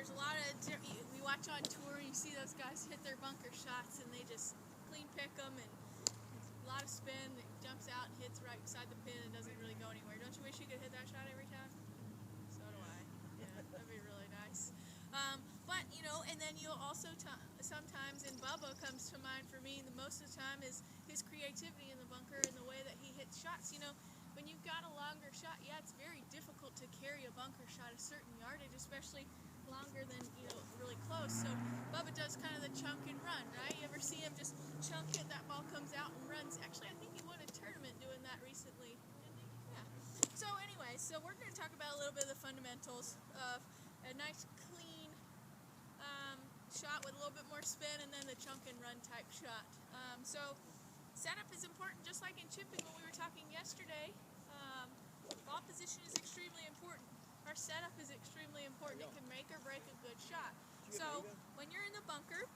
there's a lot of, we watch on tour, you see those guys hit their bunker shots and they just clean pick them, and a lot of spin, it jumps out and hits right beside the pin and doesn't really go anywhere. Don't you wish you could hit that shot every time? So do I. Yeah, that'd be really nice. But, you know, and then you'll also, sometimes, and Bubba comes to mind for me the most of the time, is his creativity in the bunker and the way that he hits shots. You know, when you've got a longer shot, yeah, it's very difficult to carry a bunker shot a certain yardage, especially longer than, you know, really close. So Bubba does kind of the chunk and run, right? You ever see him just chunk it, that ball comes out and runs? Actually, I think he won a tournament doing that recently. Yeah. So anyway, so we're going to talk about a little bit of the fundamentals of a nice clean shot with a little bit more spin, and then the chunk and run type shot. So setup is important, just like in chipping when we were talking yesterday. Ball position is extremely important. Our setup is extremely important. It can make or break a good shot. So when you're in the bunker,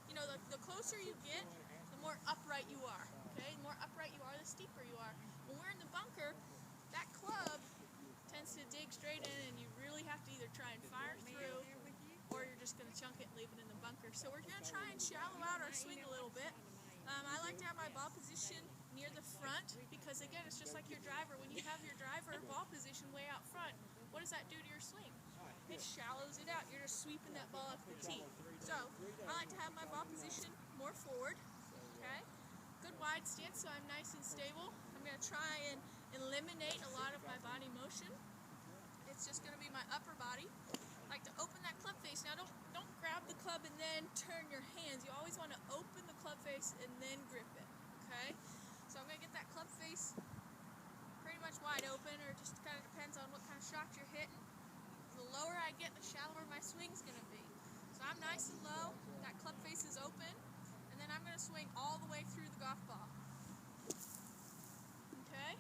you know, the closer you get, the more upright you are. Okay, the more upright you are, the steeper you are. When we're in the bunker, that club tends to dig straight in, and you really have to either try and fire through, or you're just going to chunk it and leave it in the bunker. So we're going to try and shallow out our swing a little bit. I like to have my ball position near the front because, again, it's just like your driver. When you have your driver ball position way out front, what does that do to your swing? It shallows it out. You're just sweeping that ball up the tee. So I like to have my ball position more forward. Okay, good wide stance so I'm nice and stable. I'm going to try and eliminate a lot of my body motion. It's just going to be my upper body. I like to open that club face. Now don't grab the club and then turn your hands. You always want to open the club face and then grip it. Okay? So I'm going to get that club face pretty much wide open, or it just kind of depends on what kind of shot you're hitting. The lower I get, the shallower my swing's going to be. So I'm nice and low, that club face is open, and then I'm going to swing all the way through the golf ball. Okay?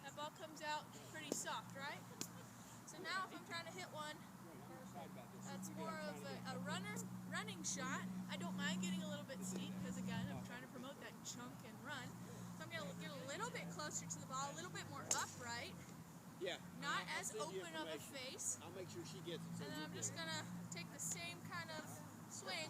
That ball comes out pretty soft, right? So now if I'm trying to hit one that's more of a running shot, I don't mind getting a little bit steep because, again, I'm trying to promote that chunk and run. So I'm going to get a little bit closer to the ball, a little bit more upright. Yeah. Not as open of a face. I'll make sure she gets it. And then I'm just going to take the same kind of swing